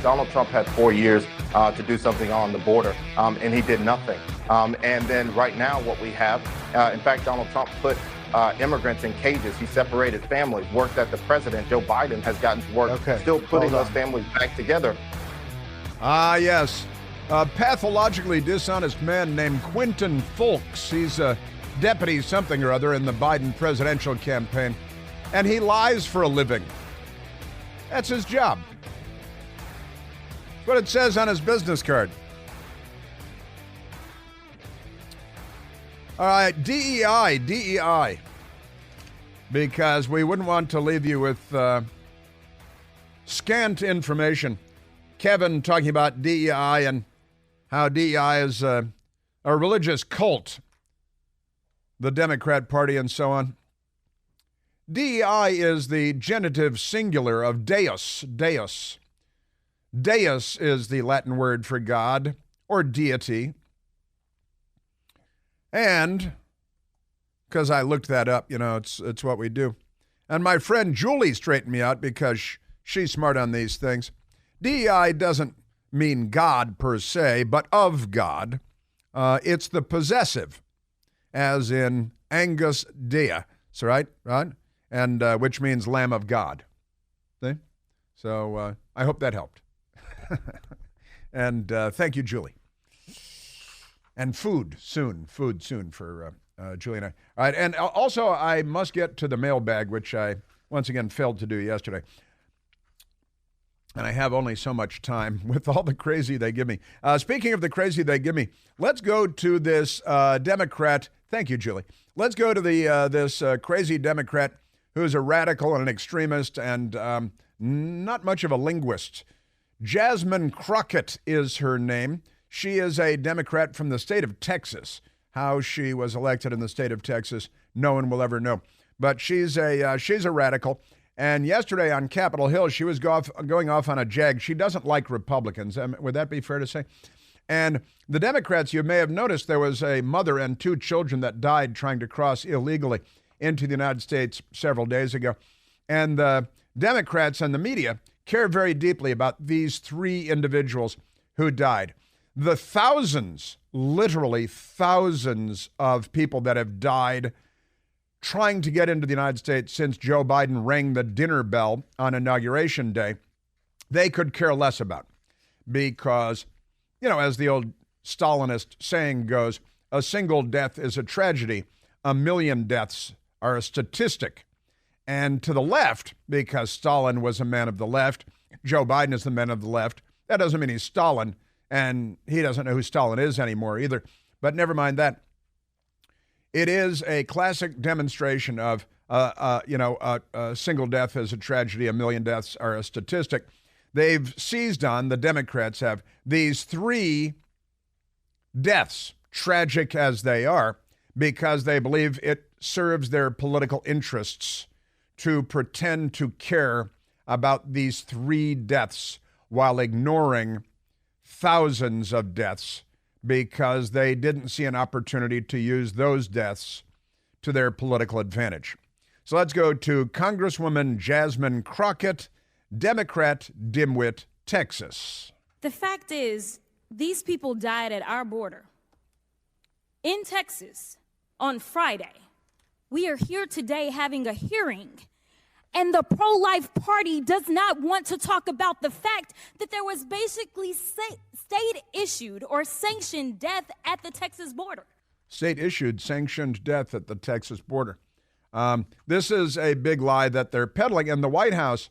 Donald Trump had 4 years to do something on the border, and he did nothing. And then right now what we have, in fact, Donald Trump put immigrants in cages. He separated families, worked at the president. Joe Biden has gotten to work, still putting those families back together. Yes. A pathologically dishonest man named Quentin Fulks. He's a deputy something or other in the Biden presidential campaign, and he lies for a living. That's his job. That's what it says on his business card. All right, DEI, because we wouldn't want to leave you with scant information. Kevin talking about DEI and how DEI is a religious cult, the Democrat Party and so on. DEI is the genitive singular of Deus, Deus. Deus is the Latin word for God or deity. And, because I looked that up, it's what we do. And my friend Julie straightened me out because she's smart on these things. DEI doesn't mean God per se, but of God. It's the possessive, as in Angus Dea, right? And which means Lamb of God. See? So I hope that helped. And thank you, Julie. And food soon for Julie and I. All right, and also I must get to the mailbag, which I once again failed to do yesterday. And I have only so much time with all the crazy they give me. Speaking of the crazy they give me, let's go to this Democrat. Thank you, Julie. Let's go to this crazy Democrat who's a radical and an extremist and not much of a linguist. Jasmine Crockett is her name. She is a Democrat from the state of Texas. How she was elected in the state of Texas, no one will ever know. But she's a radical. And yesterday on Capitol Hill, she was going off on a jag. She doesn't like Republicans. Would that be fair to say? And the Democrats, you may have noticed, there was a mother and 2 children that died trying to cross illegally into the United States several days ago. And the Democrats and the media care very deeply about these 3 individuals who died. The thousands, literally thousands of people that have died trying to get into the United States since Joe Biden rang the dinner bell on Inauguration Day, they could care less about. Because, as the old Stalinist saying goes, a single death is a tragedy, a million deaths are a statistic. And to the left, because Stalin was a man of the left, Joe Biden is the man of the left, that doesn't mean he's Stalin, and he doesn't know who Stalin is anymore either. But never mind that. It is a classic demonstration of, a single death is a tragedy, a million deaths are a statistic. They've seized on, the Democrats have, these 3 deaths, tragic as they are, because they believe it serves their political interests to pretend to care about these 3 deaths while ignoring thousands of deaths, because they didn't see an opportunity to use those deaths to their political advantage. So let's go to Congresswoman Jasmine Crockett, Democrat, Dimwit, Texas. The fact is, these people died at our border. In Texas, on Friday. We are here today having a hearing, and the pro-life party does not want to talk about the fact that there was basically state-issued or sanctioned death at the Texas border. State-issued sanctioned death at the Texas border. This is a big lie that they're peddling, and the White House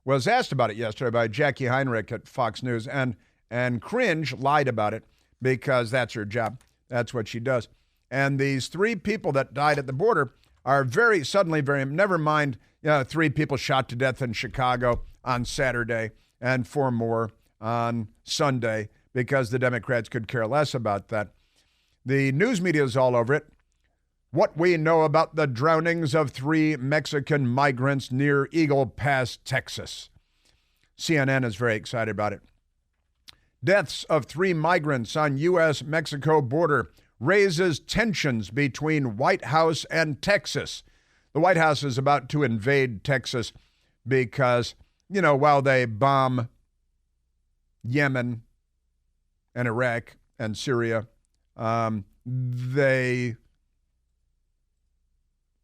was asked about it yesterday by Jackie Heinrich at Fox News, and Cringe lied about it because that's her job. That's what she does. And these 3 people that died at the border are never mind, 3 people shot to death in Chicago on Saturday and 4 more on Sunday, because the Democrats could care less about that. The news media is all over it. What we know about the drownings of 3 Mexican migrants near Eagle Pass, Texas. CNN is very excited about it. Deaths of 3 migrants on U.S.-Mexico border raises tensions between White House and Texas. The White House is about to invade Texas because, while they bomb Yemen and Iraq and Syria. They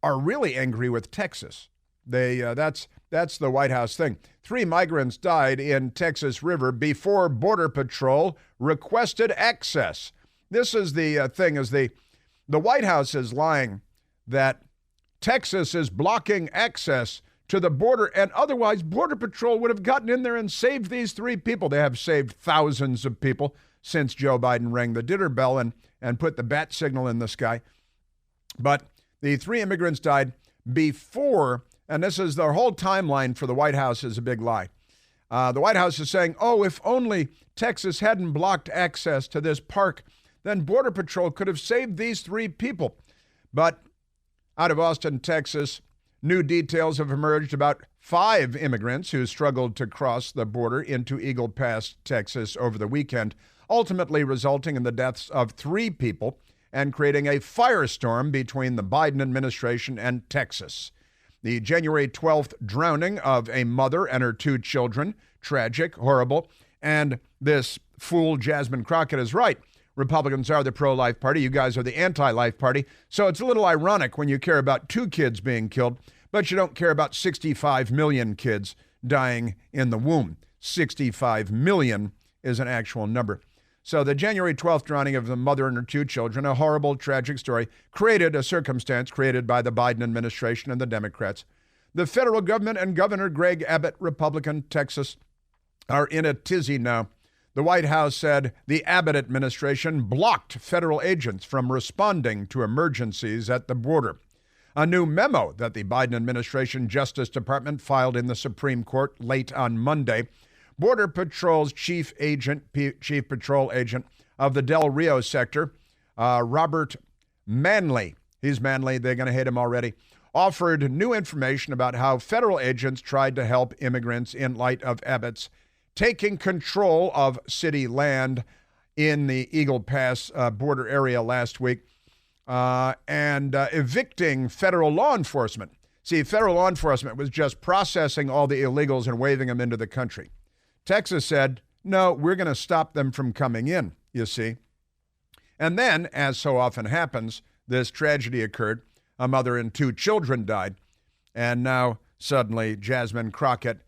are really angry with Texas. That's the White House thing. 3 migrants died in Texas River before Border Patrol requested access. This is the thing, is the White House is lying that Texas is blocking access to the border, and otherwise Border Patrol would have gotten in there and saved these 3 people. They have saved thousands of people since Joe Biden rang the dinner bell and put the bat signal in the sky. But the 3 immigrants died before, and this is their whole timeline for the White House is a big lie. The White House is saying, oh, if only Texas hadn't blocked access to this park, then Border Patrol could have saved these 3 people. But out of Austin, Texas, new details have emerged about 5 immigrants who struggled to cross the border into Eagle Pass, Texas over the weekend, ultimately resulting in the deaths of 3 people and creating a firestorm between the Biden administration and Texas. The January 12th drowning of a mother and her 2 children, tragic, horrible, and this fool Jasmine Crockett is right. Republicans are the pro-life party. You guys are the anti-life party. So it's a little ironic when you care about 2 kids being killed, but you don't care about 65 million kids dying in the womb. 65 million is an actual number. So the January 12th drowning of the mother and her 2 children, a horrible, tragic story, created a circumstance created by the Biden administration and the Democrats. The federal government and Governor Greg Abbott, Republican, Texas, are in a tizzy now. The White House said the Abbott administration blocked federal agents from responding to emergencies at the border. A new memo that the Biden administration Justice Department filed in the Supreme Court late on Monday. Border Patrol's chief patrol agent of the Del Rio sector, Robert Manley, he's manly, they're going to hate him already, offered new information about how federal agents tried to help immigrants in light of Abbott's taking control of city land in the Eagle Pass border area last week and evicting federal law enforcement. See, federal law enforcement was just processing all the illegals and waving them into the country. Texas said, no, we're going to stop them from coming in, you see. And then, as so often happens, this tragedy occurred. A mother and 2 children died. And now, suddenly, Jasmine Crockett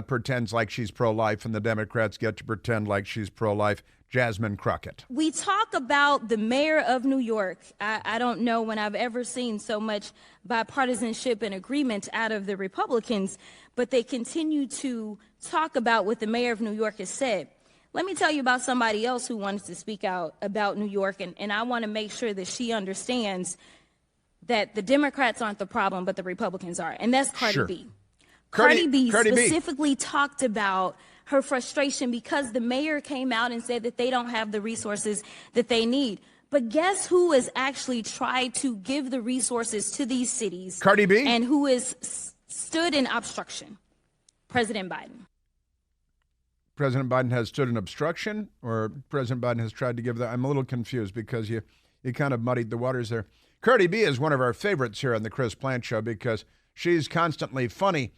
pretends like she's pro-life, and the Democrats get to pretend like she's pro-life. Jasmine Crockett. We talk about the mayor of New York. I don't know when I've ever seen so much bipartisanship and agreement out of the Republicans, but they continue to talk about what the mayor of New York has said. Let me tell you about somebody else who wants to speak out about New York, and I want to make sure that she understands that the Democrats aren't the problem, but the Republicans are, and that's Cardi B. Cardi B specifically talked about her frustration because the mayor came out and said that they don't have the resources that they need. But guess who has actually tried to give the resources to these cities? Cardi B? And who has stood in obstruction? President Biden. President Biden has stood in obstruction, or President Biden has tried to give that? I'm a little confused because you kind of muddied the waters there. Cardi B is one of our favorites here on the Chris Plant Show because she's constantly funny,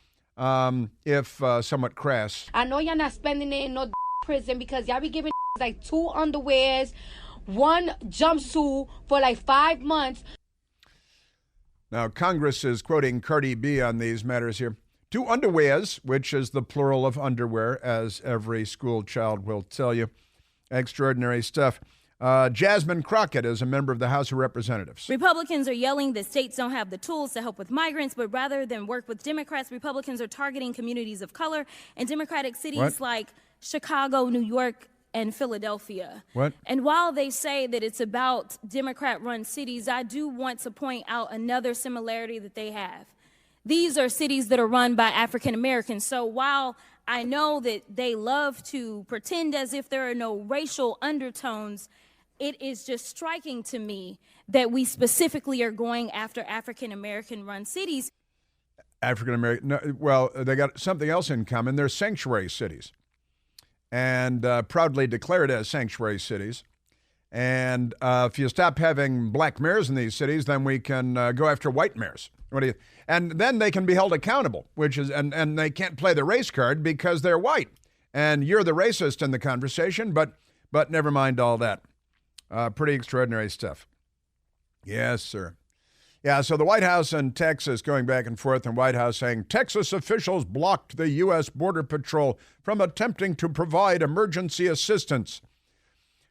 if somewhat crass. I know y'all not spending it in no prison because y'all be giving like 2 underwears, 1 jumpsuit for like 5 months. Now, Congress is quoting Cardi B on these matters here. 2 underwears, which is the plural of underwear, as every school child will tell you. Extraordinary stuff. Jasmine Crockett is a member of the House of Representatives. Republicans are yelling that states don't have the tools to help with migrants, but rather than work with Democrats, Republicans are targeting communities of color in Democratic cities like Chicago, New York, and Philadelphia. And while they say that it's about Democrat-run cities, I do want to point out another similarity that they have. These are cities that are run by African Americans. So while I know that they love to pretend as if there are no racial undertones, it is just striking to me that we specifically are going after African American run cities. African American, no, well, they got something else in common. They're sanctuary cities and proudly declared as sanctuary cities. And if you stop having black mayors in these cities, then we can go after white mayors. And then they can be held accountable, which is, and they can't play the race card because they're white. and you're the racist in the conversation, but never mind all that. Pretty extraordinary stuff. Yes, sir. Yeah, so the White House and Texas going back and forth, and White House saying Texas officials blocked the U.S. Border Patrol from attempting to provide emergency assistance.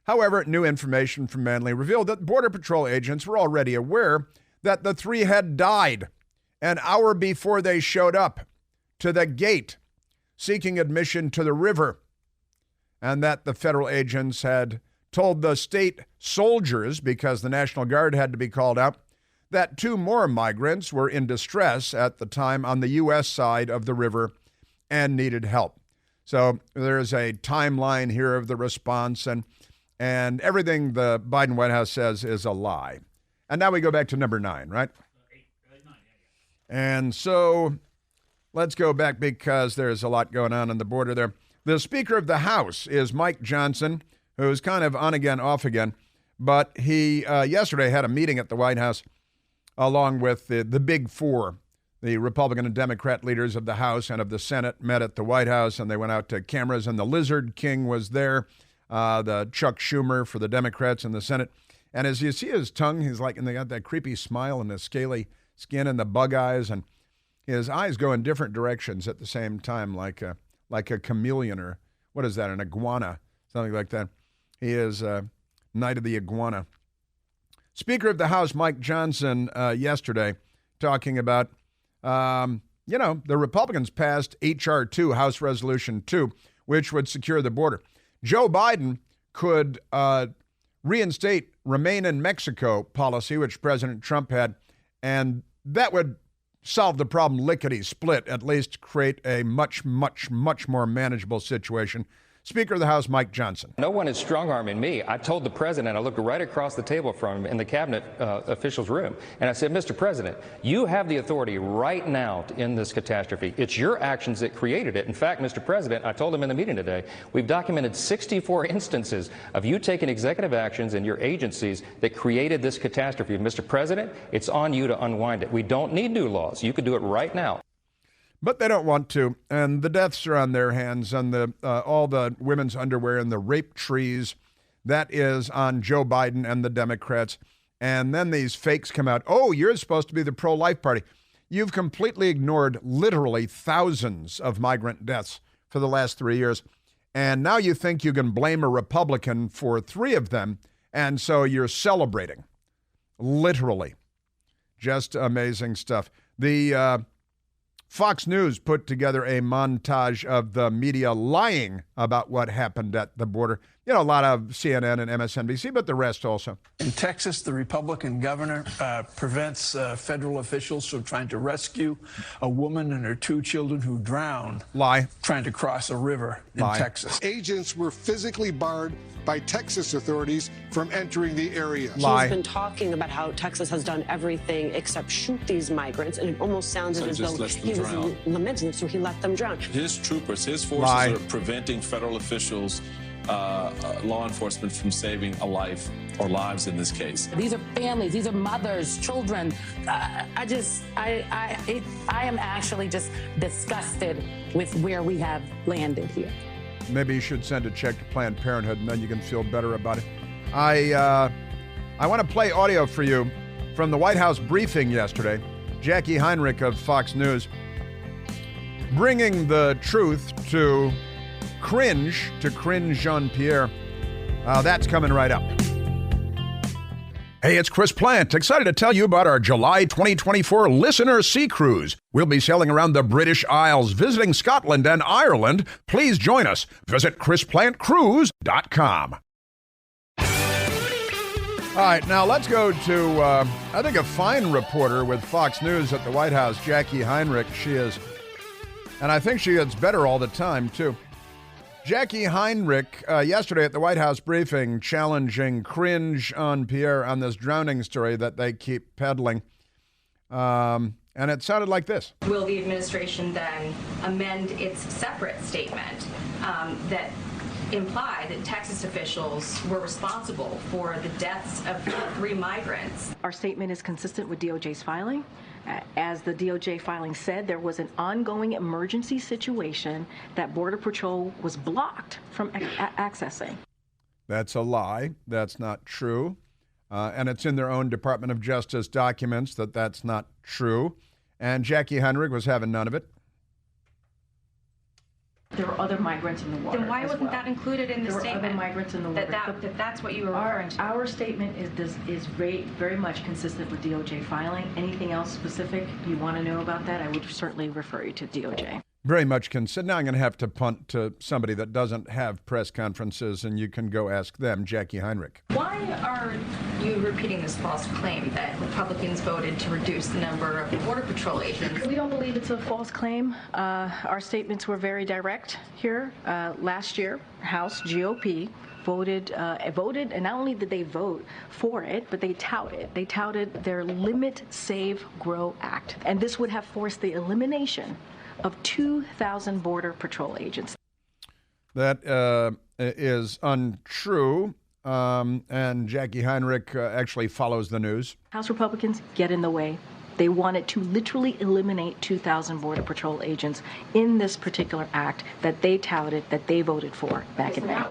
However, new information from Manly revealed that Border Patrol agents were already aware that the three had died an hour before they showed up to the gate seeking admission to the river, and that the federal agents had told the state soldiers, because the National Guard had to be called out, that two more migrants were in distress at the time on the U.S. side of the river and needed help. So there's a timeline here of the response, and everything the Biden White House says is a lie. And now we go back to number 9, right? And so let's go back because there's a lot going on the border there. The Speaker of the House is Mike Johnson, who's kind of on again, off again. But he yesterday had a meeting at the White House along with the big four. The Republican and Democrat leaders of the House and of the Senate met at the White House, and they went out to cameras, and the Lizard King was there, the Chuck Schumer for the Democrats in the Senate. And as you see his tongue, he's like, and they got that creepy smile and the scaly skin and the bug eyes, and his eyes go in different directions at the same time, like a chameleon, or what is that, an iguana, something like that. He is Night of the Iguana. Speaker of the House Mike Johnson yesterday talking about, the Republicans passed H.R. 2, House Resolution 2, which would secure the border. Joe Biden could reinstate Remain in Mexico policy, which President Trump had, and that would solve the problem lickety-split, at least create a much, much, much more manageable situation. Speaker of the House, Mike Johnson. No one is strong-arming me. I told the president, I looked right across the table from him in the cabinet officials' room, and I said, Mr. President, you have the authority right now to end this catastrophe. It's your actions that created it. In fact, Mr. President, I told him in the meeting today, we've documented 64 instances of you taking executive actions in your agencies that created this catastrophe. Mr. President, it's on you to unwind it. We don't need new laws. You could do it right now. But they don't want to, and the deaths are on their hands, and all the women's underwear and the rape trees, that is on Joe Biden and the Democrats. And then these fakes come out, oh, you're supposed to be the pro-life party. You've completely ignored literally thousands of migrant deaths for the last 3 years, and now you think you can blame a Republican for 3 of them, and so you're celebrating. Literally. Just amazing stuff. The Fox News put together a montage of the media lying about what happened at the border. A lot of CNN and MSNBC, but the rest also. In Texas, the Republican governor prevents federal officials from trying to rescue a woman and her 2 children who drowned. Lie. Trying to cross a river in Texas. Agents were physically barred by Texas authorities from entering the area. Lie. He's been talking about how Texas has done everything except shoot these migrants, and it almost sounded as though he was lamenting them, so he let them drown. His troopers, his forces are preventing federal officials, law enforcement from saving a life or lives in this case. These are families, these are mothers, children. I am actually just disgusted with where we have landed here. Maybe you should send a check to Planned Parenthood, and then you can feel better about it. I want to play audio for you from the White House briefing yesterday. Jackie Heinrich of Fox News bringing the truth to cringe Jean-Pierre. That's coming right up. Hey, it's Chris Plant, excited to tell you about our July 2024 Listener Sea Cruise. We'll be sailing around the British Isles, visiting Scotland and Ireland. Please join us. Visit ChrisPlantCruise.com. All right, now let's go to, I think, a fine reporter with Fox News at the White House, Jackie Heinrich. She is, and I think she gets better all the time, too. Jackie Heinrich, yesterday at the White House briefing, challenging cringe on Pierre on this drowning story that they keep peddling. And it sounded like this. Will the administration then amend its separate statement that implied that Texas officials were responsible for the deaths of 3 migrants? Our statement is consistent with DOJ's filing. As the DOJ filing said, there was an ongoing emergency situation that Border Patrol was blocked from accessing. That's a lie. That's not true. And it's in their own Department of Justice documents that that's not true. And Jackie Heinrich was having none of it. There were other migrants in the water. Then why wasn't that included in the statement? There were other migrants in the water. That that's what you were referring to. Our statement is very much consistent with DOJ filing. Anything else specific you want to know about that, I would certainly refer you to DOJ. Very much consistent. Now I'm going to have to punt to somebody that doesn't have press conferences, and you can go ask them, Jackie Heinrich. Why are you repeating this false claim that Republicans voted to reduce the number of Border Patrol agents? We don't believe it's a false claim. Our statements were very direct here. Last year, House GOP voted, and not only did they vote for it, but they touted their Limit, Save, Grow Act. And this would have forced the elimination of 2,000 Border Patrol agents. That is untrue, and Jackie Heinrich actually follows the news. House Republicans get in the way. They wanted to literally eliminate 2,000 Border Patrol agents in this particular act that they touted, that they voted for back in May.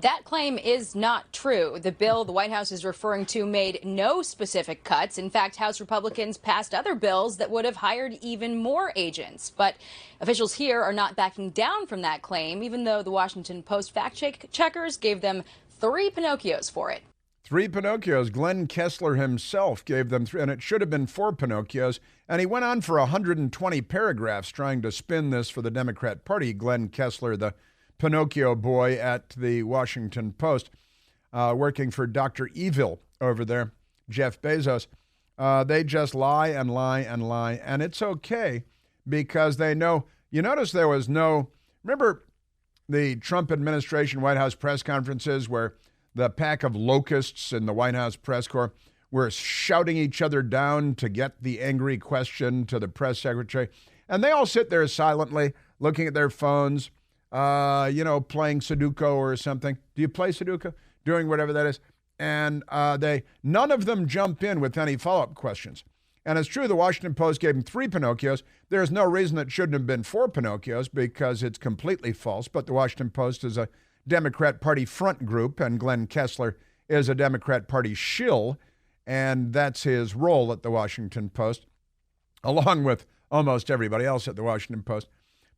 That claim is not true. The bill the White House is referring to made no specific cuts. In fact, House Republicans passed other bills that would have hired even more agents. But officials here are not backing down from that claim, even though the Washington Post fact-checkers gave them 3 Pinocchios for it. 3 Pinocchios. Glenn Kessler himself gave them 3, and it should have been 4 Pinocchios. And he went on for 120 paragraphs trying to spin this for the Democrat Party. Glenn Kessler, the Pinocchio boy at the Washington Post, working for Dr. Evil over there, Jeff Bezos. They just lie and lie and lie, and it's okay because they know. You notice there was no, remember the Trump administration White House press conferences where the pack of locusts in the White House press corps were shouting each other down to get the angry question to the press secretary, and they all sit there silently looking at their phones, playing Sudoku or something. Do you play Sudoku? Doing whatever that is. And none of them jump in with any follow-up questions. And it's true, the Washington Post gave them 3 Pinocchios. There's no reason it shouldn't have been 4 Pinocchios because it's completely false. But the Washington Post is a Democrat Party front group, and Glenn Kessler is a Democrat Party shill, and that's his role at the Washington Post, along with almost everybody else at the Washington Post.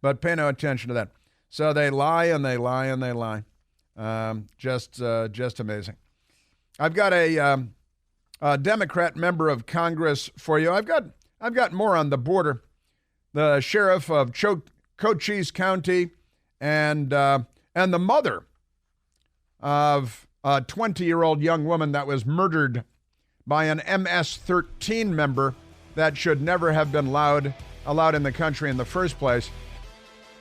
But pay no attention to that. So they lie and they lie and they lie. Just amazing. I've got a Democrat member of Congress for you. I've got more on the border. The sheriff of Cochise County and the mother of a 20-year-old young woman that was murdered by an MS-13 member that should never have been allowed in the country in the first place.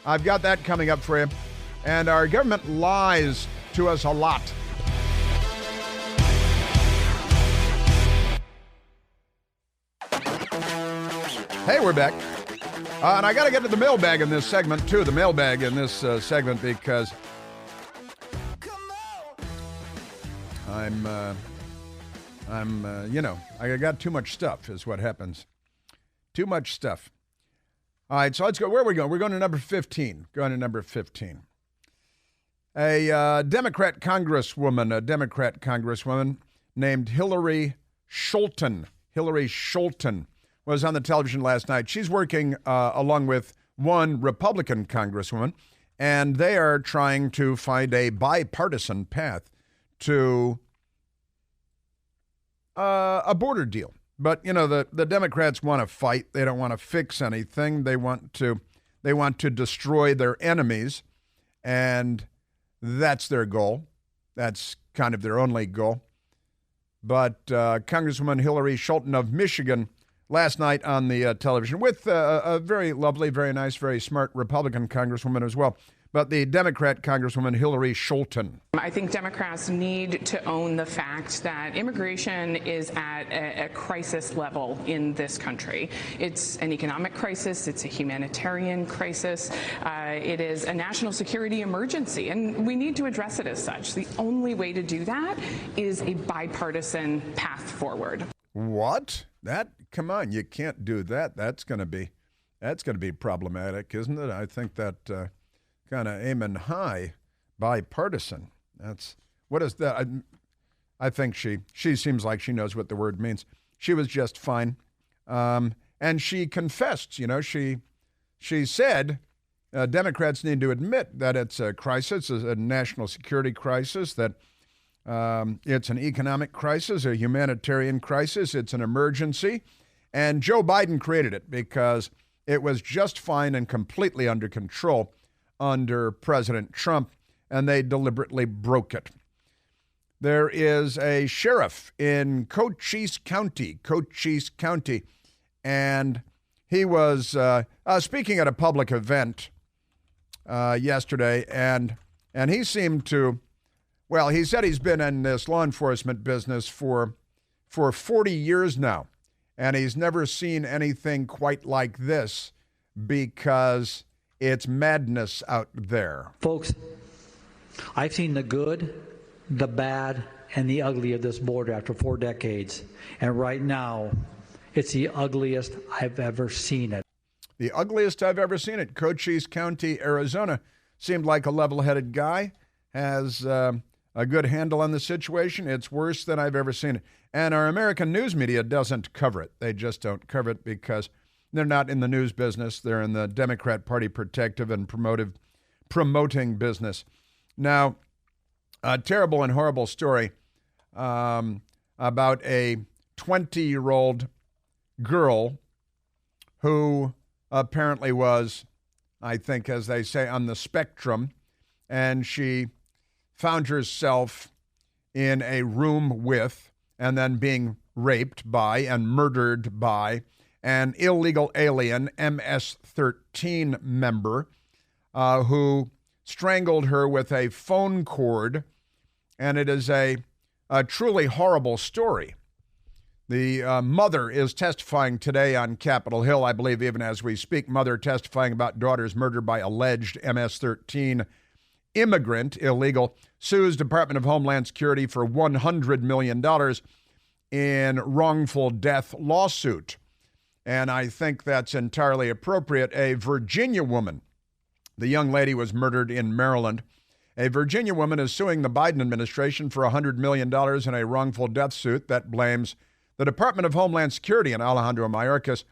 I've got that coming up for you. And our government lies to us a lot. Hey, we're back. And I got to get to the mailbag in this segment, too. The mailbag in this segment because I got too much stuff is what happens. Too much stuff. All right, so let's go. Where are we going? We're going to number 15. Going to number 15. A Democrat congresswoman named Hillary Scholten. Hillary Scholten was on the television last night. She's working along with one Republican congresswoman, and they are trying to find a bipartisan path to a border deal. But, the Democrats want to fight. They don't want to fix anything. They want to destroy their enemies, and that's their goal. That's kind of their only goal. But Congresswoman Hillary Scholten of Michigan last night on the television with a very lovely, very nice, very smart Republican congresswoman as well. But the Democrat Congresswoman Hillary Scholten. I think Democrats need to own the fact that immigration is at a crisis level in this country. It's an economic crisis. It's a humanitarian crisis. It is a national security emergency, and we need to address it as such. The only way to do that is a bipartisan path forward. What? Come on, you can't do that. That's going to be problematic, isn't it? I think that kind of aiming high, bipartisan. What is that? I think she seems like she knows what the word means. She was just fine, and she confessed. She said Democrats need to admit that it's a crisis, a national security crisis, that it's an economic crisis, a humanitarian crisis, it's an emergency, and Joe Biden created it because it was just fine and completely under control under President Trump, and they deliberately broke it. There is a sheriff in Cochise County, and he was speaking at a public event yesterday, and he seemed to, well, he said he's been in this law enforcement business for 40 years now, and he's never seen anything quite like this because it's madness out there. Folks, I've seen the good, the bad, and the ugly of this border after 4 decades, and right now, it's the ugliest I've ever seen it. The ugliest I've ever seen it. Cochise County, Arizona. Seemed like a level-headed guy. Has a good handle on the situation. It's worse than I've ever seen it. And our American news media doesn't cover it. They just don't cover it because they're not in the news business. They're in the Democrat Party protective and promoting business. Now, a terrible and horrible story about a 20-year-old girl who apparently was, I think, as they say, on the spectrum, and she found herself in a room with and then being raped by and murdered by an illegal alien MS-13 member who strangled her with a phone cord, and it is a truly horrible story. The mother is testifying today on Capitol Hill, I believe, even as we speak. Mother testifying about daughter's murder by alleged MS-13 immigrant, illegal, sues Department of Homeland Security for $100 million in wrongful death lawsuit. And I think that's entirely appropriate. A Virginia woman, the young lady was murdered in Maryland. A Virginia woman is suing the Biden administration for $100 million in a wrongful death suit that blames the Department of Homeland Security and Alejandro Mayorkas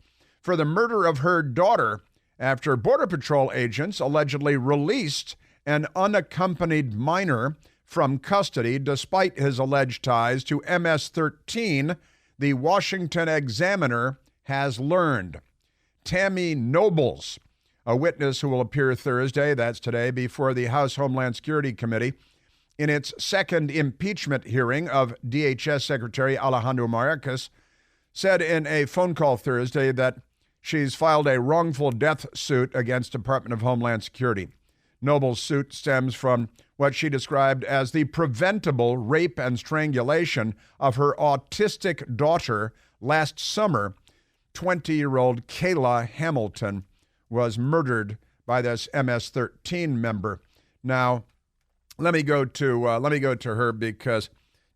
for the murder of her daughter after Border Patrol agents allegedly released an unaccompanied minor from custody despite his alleged ties to MS-13, the Washington Examiner has learned. Tammy Nobles, a witness who will appear Thursday, that's today, before the House Homeland Security Committee in its second impeachment hearing of DHS Secretary Alejandro Mayorkas, said in a phone call Thursday that she's filed a wrongful death suit against Department of Homeland Security. Noble's suit stems from what she described as the preventable rape and strangulation of her autistic daughter last summer. 20-year-old Kayla Hamilton was murdered by this MS-13 member. Now, let me go to her because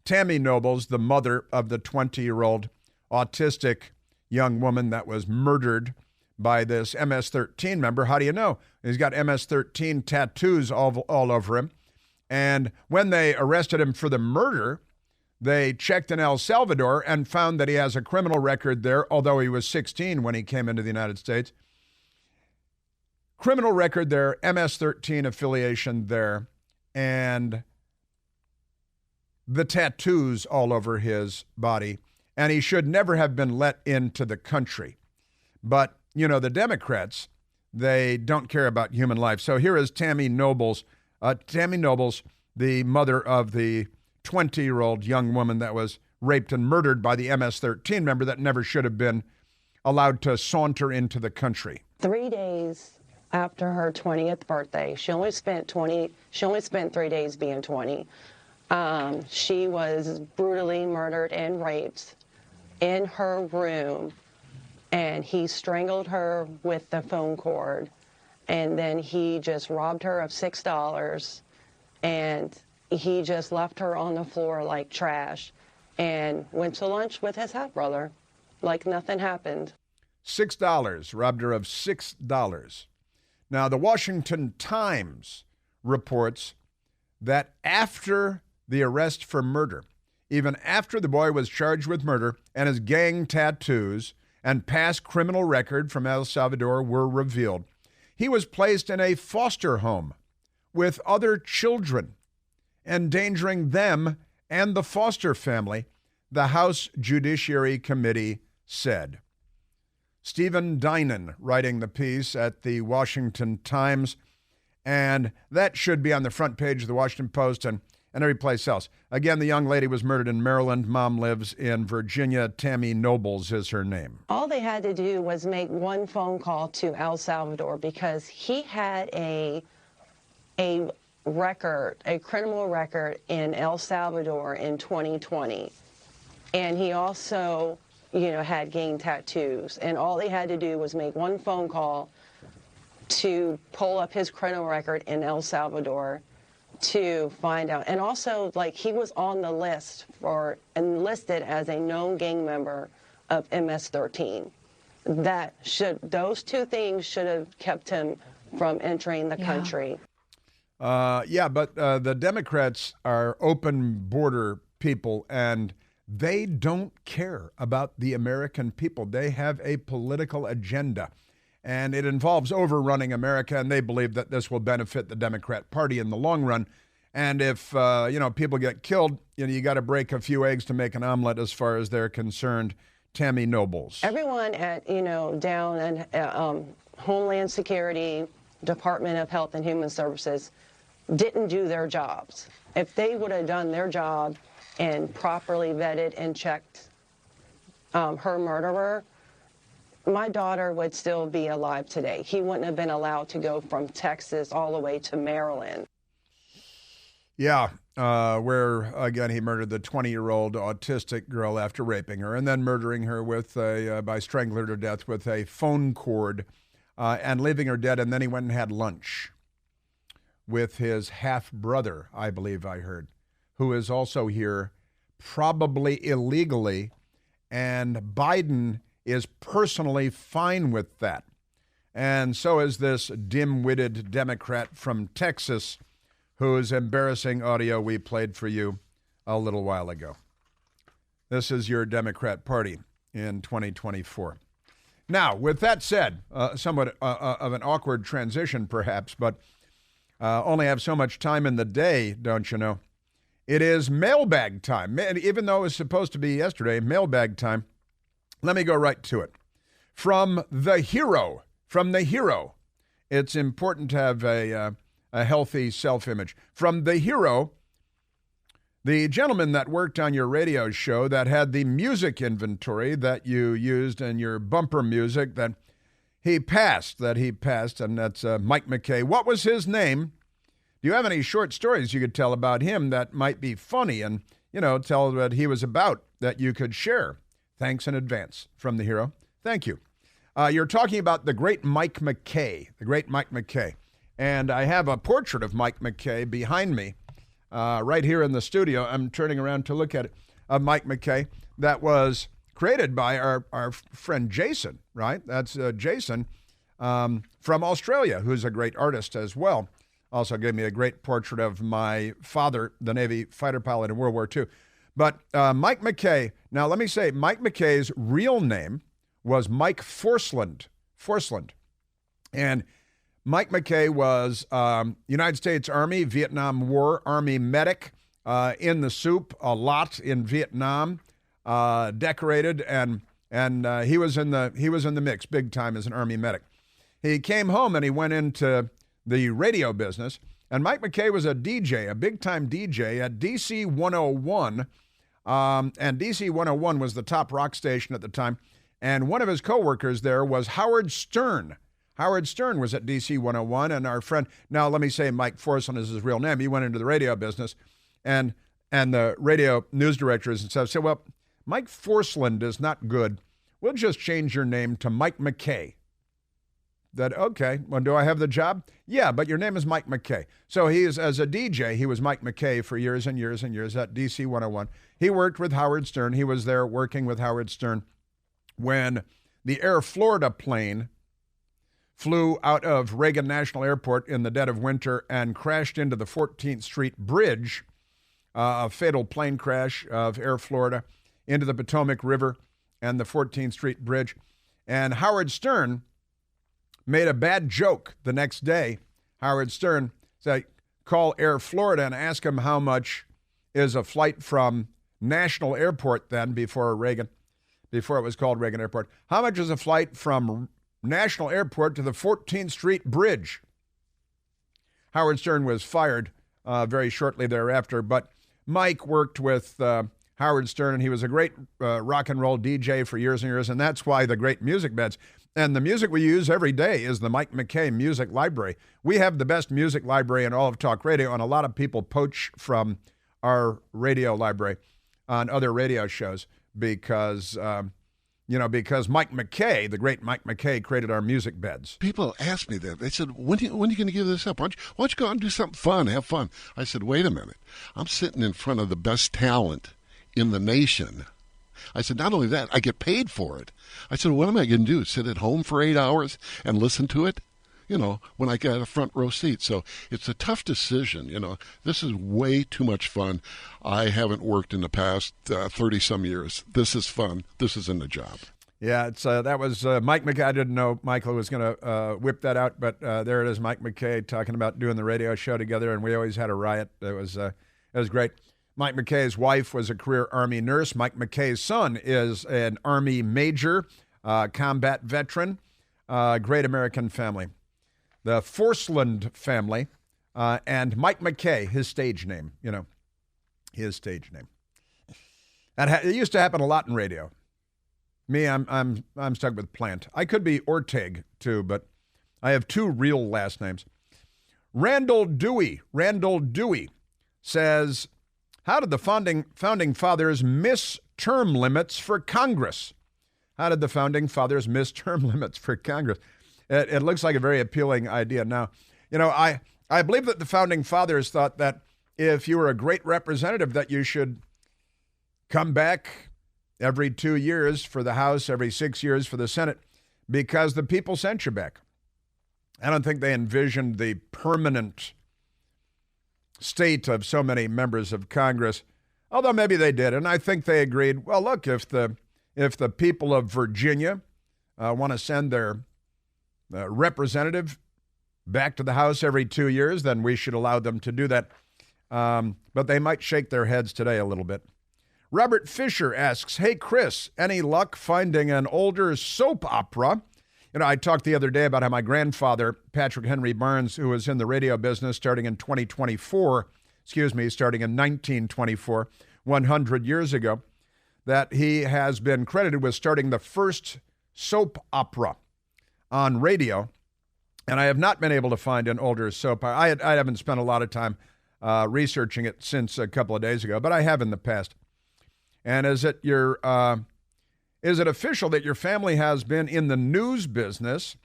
Tammy Nobles, the mother of the 20-year-old autistic young woman that was murdered by this MS-13 member. How do you know? He's got MS-13 tattoos all over him. And when they arrested him for the murder, they checked in El Salvador and found that he has a criminal record there, although he was 16 when he came into the United States. Criminal record there, MS-13 affiliation there, and the tattoos all over his body. And he should never have been let into the country. But, you know, the Democrats, they don't care about human life. So here is Tammy Nobles. Tammy Nobles, the mother of the 20-year-old young woman that was raped and murdered by the MS-13 member that never should have been allowed to saunter into the country. 3 days after her 20th birthday, she only spent 3 days being 20. She was brutally murdered and raped in her room, and he strangled her with the phone cord, and then he just robbed her of $6, and he just left her on the floor like trash and went to lunch with his half-brother. like nothing happened. $6, robbed her of $6. Now, the Washington Times reports that after the arrest for murder, even after the boy was charged with murder and his gang tattoos and past criminal record from El Salvador were revealed, he was placed in a foster home with other children, endangering them and the foster family, the House Judiciary Committee said. Stephen Dinan writing the piece at the Washington Times, and that should be on the front page of the Washington Post and every place else. Again, the young lady was murdered in Maryland. Mom lives in Virginia. Tammy Nobles is her name. All they had to do was make one phone call to El Salvador because he had a record, a criminal record in El Salvador in 2020. And he also, had gang tattoos. And all they had to do was make one phone call to pull up his criminal record in El Salvador to find out. And also, he was on the list enlisted as a known gang member of MS-13. Those two things should have kept him from entering the country. But the Democrats are open border people, and they don't care about the American people. They have a political agenda, and it involves overrunning America, and they believe that this will benefit the Democrat Party in the long run. And if, people get killed, you got to break a few eggs to make an omelet as far as they're concerned. Tammy Nobles. Everyone at, down in Homeland Security, Department of Health and Human Services didn't do their jobs. If they would have done their job and properly vetted and checked her murderer, my daughter would still be alive today. He wouldn't have been allowed to go from Texas all the way to Maryland. Yeah, where, again, he murdered the 20-year-old autistic girl after raping her and then murdering her by strangling her to death with a phone cord and leaving her dead. And then he went and had lunch with his half-brother, I believe I heard, who is also here, probably illegally, and Biden is personally fine with that. And so is this dim-witted Democrat from Texas, whose embarrassing audio we played for you a little while ago. This is your Democrat Party in 2024. Now, with that said, somewhat of an awkward transition perhaps, but only have so much time in the day, don't you know? It is mailbag time. Even though it was supposed to be yesterday, mailbag time. Let me go right to it. From the hero. It's important to have a healthy self-image. From the hero, the gentleman that worked on your radio show that had the music inventory that you used in your bumper music that he passed, and that's Mike McKay. What was his name? Do you have any short stories you could tell about him that might be funny and, tell what he was about that you could share? Thanks in advance from the hero. Thank you. You're talking about the great Mike McKay, And I have a portrait of Mike McKay behind me right here in the studio. I'm turning around to look at it, of Mike McKay that was created by our friend Jason, right? That's Jason from Australia, who's a great artist as well. Also gave me a great portrait of my father, the Navy fighter pilot in World War II. But Mike McKay, now let me say, Mike McKay's real name was Mike Forsland. And Mike McKay was United States Army, Vietnam War Army medic, in the soup a lot in Vietnam, decorated, and he was in the mix big time as an Army medic. He came home and he went into the radio business, and Mike McKay was a DJ, a big-time DJ at DC 101, and DC 101 was the top rock station at the time, and one of his co-workers there was Howard Stern. Howard Stern was at DC 101, and our friend, now let me say Mike Forson is his real name, he went into the radio business, and the radio news directors and stuff said, well, Mike Forsland is not good. We'll just change your name to Mike McKay. That, okay, well, do I have the job? Yeah, but your name is Mike McKay. So as a DJ, he was Mike McKay for years and years and years at DC 101. He worked with Howard Stern. He was there working with Howard Stern when the Air Florida plane flew out of Reagan National Airport in the dead of winter and crashed into the 14th Street Bridge, a fatal plane crash of Air Florida into the Potomac River and the 14th Street Bridge. And Howard Stern made a bad joke the next day. Howard Stern said, call Air Florida and ask them how much is a flight from National Airport then, before it was called Reagan Airport. How much is a flight from National Airport to the 14th Street Bridge? Howard Stern was fired very shortly thereafter, but Mike worked with Howard Stern, and he was a great rock and roll DJ for years and years, and that's why the great music beds. And the music we use every day is the Mike McKay Music Library. We have the best music library in all of talk radio, and a lot of people poach from our radio library on other radio shows because, because Mike McKay, the great Mike McKay, created our music beds. People ask me that. They said, when are you going to give this up? Why don't you go out and do something fun, have fun? I said, wait a minute. I'm sitting in front of the best talent in the nation. I said, not only that, I get paid for it. I said, what am I going to do, sit at home for 8 hours and listen to it? When I get a front row seat. So it's a tough decision. This is way too much fun. I haven't worked in the past 30-some years. This is fun. This isn't a job. Yeah, that was Mike McKay. I didn't know Michael was going to whip that out, but there it is, Mike McKay talking about doing the radio show together, and we always had a riot. It was great. Mike McKay's wife was a career Army nurse. Mike McKay's son is an Army major, combat veteran, great American family. The Forceland family, and Mike McKay, his stage name, his stage name. And it used to happen a lot in radio. Me, I'm stuck with Plant. I could be Orteg too, but I have two real last names. Randall Dewey says, how did the founding fathers miss term limits for Congress? How did the founding fathers miss term limits for Congress? It looks like a very appealing idea. Now, I believe that the founding fathers thought that if you were a great representative, that you should come back every 2 years for the House, every 6 years for the Senate, because the people sent you back. I don't think they envisioned the permanent state of so many members of Congress, although maybe they did. And I think they agreed, well, look, if the people of Virginia want to send their representative back to the House every 2 years, then we should allow them to do that. But they might shake their heads today a little bit. Robert Fisher asks, hey, Chris, any luck finding an older soap opera? I talked the other day about how my grandfather, Patrick Henry Barnes, who was in the radio business starting in 1924, 100 years ago, that he has been credited with starting the first soap opera on radio, and I have not been able to find an older soap opera. I haven't spent a lot of time researching it since a couple of days ago, but I have in the past. And is it official that your family has been in the news business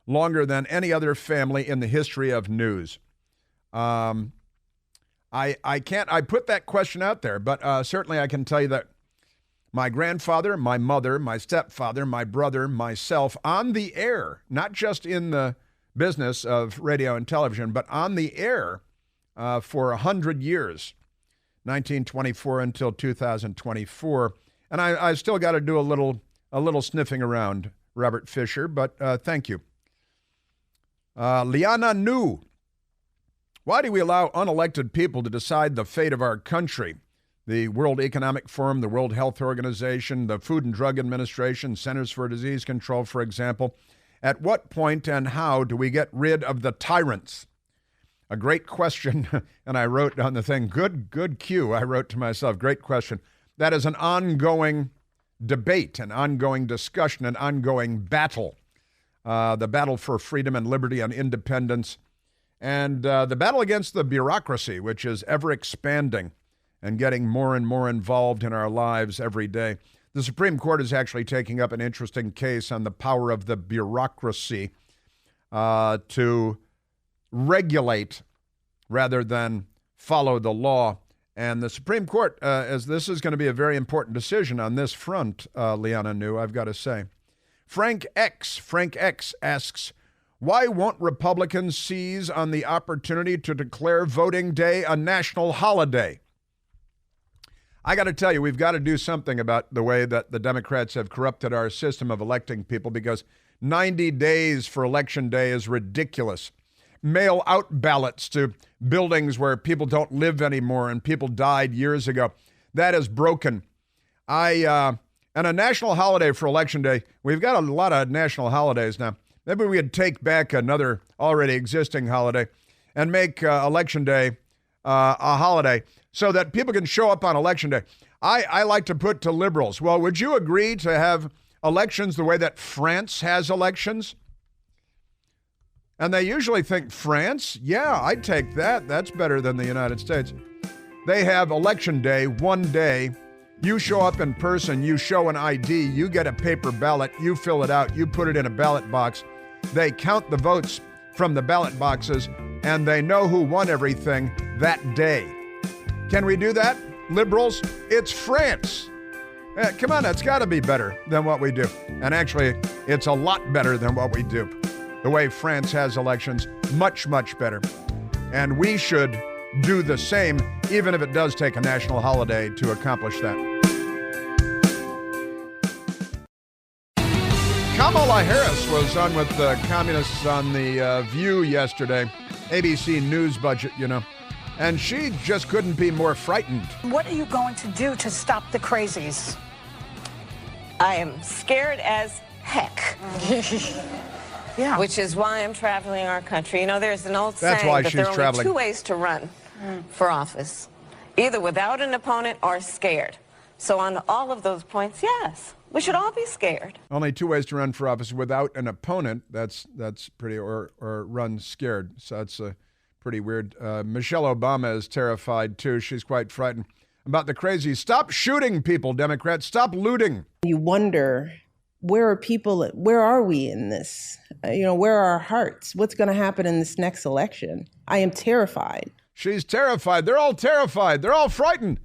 longer than any other family in the history of news? I put that question out there, but certainly I can tell you that my grandfather, my mother, my stepfather, my brother, myself, on the air, not just in the business of radio and television, but on the air for 100 years, 1924 until 2024. And I still got to do a little sniffing around, Robert Fisher, but thank you. Liana Nu, why do we allow unelected people to decide the fate of our country? The World Economic Forum, the World Health Organization, the Food and Drug Administration, Centers for Disease Control, for example. At what point and how do we get rid of the tyrants? A great question, and I wrote on the thing, good cue. I wrote to myself, great question. That is an ongoing debate, an ongoing discussion, an ongoing battle. The battle for freedom and liberty and independence, and the battle against the bureaucracy, which is ever expanding and getting more and more involved in our lives every day. The Supreme Court is actually taking up an interesting case on the power of the bureaucracy to regulate rather than follow the law And the Supreme Court, as this is going to be a very important decision on this front, Liana New, I've got to say. Frank X asks, why won't Republicans seize on the opportunity to declare voting day a national holiday? I got to tell you, we've got to do something about the way that the Democrats have corrupted our system of electing people, because 90 days for Election Day is ridiculous. Mail out ballots to buildings where people don't live anymore and people died years ago. That is broken. And a national holiday for Election Day. We've got a lot of national holidays now. Maybe we could take back another already existing holiday and make Election Day a holiday so that people can show up on Election Day. I like to put to liberals, well, would you agree to have elections the way that France has elections? And they usually think, France? Yeah, I'd take that. That's better than the United States. They have Election Day, one day. You show up in person, you show an ID, you get a paper ballot, you fill it out, you put it in a ballot box. They count the votes from the ballot boxes, and they know who won everything that day. Can we do that, liberals? It's France. Come on, it's got to be better than what we do. And actually, it's a lot better than what we do. The way France has elections, much, much better. And we should do the same, even if it does take a national holiday to accomplish that. Kamala Harris was on with the communists on The View yesterday, ABC News budget, you know, and she just couldn't be more frightened. What are you going to do to stop the crazies? I am scared as heck. Yeah. Which is why I'm traveling our country. You know, there's an old That's saying why that she's there are only traveling. two ways to run for office, either without an opponent or scared. So on all of those points, yes, we should all be scared. Only two ways to run for office: without an opponent, that's pretty, or run scared. So that's pretty weird. Michelle Obama is terrified too. She's quite frightened about the crazies. Stop shooting people, Democrats. Stop looting. You wonder, where are people? Where are we in this? Where are our hearts? What's going to happen in this next election? I am terrified. She's terrified. They're all terrified. They're all frightened.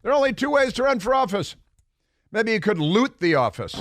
There are only two ways to run for office. Maybe you could loot the office.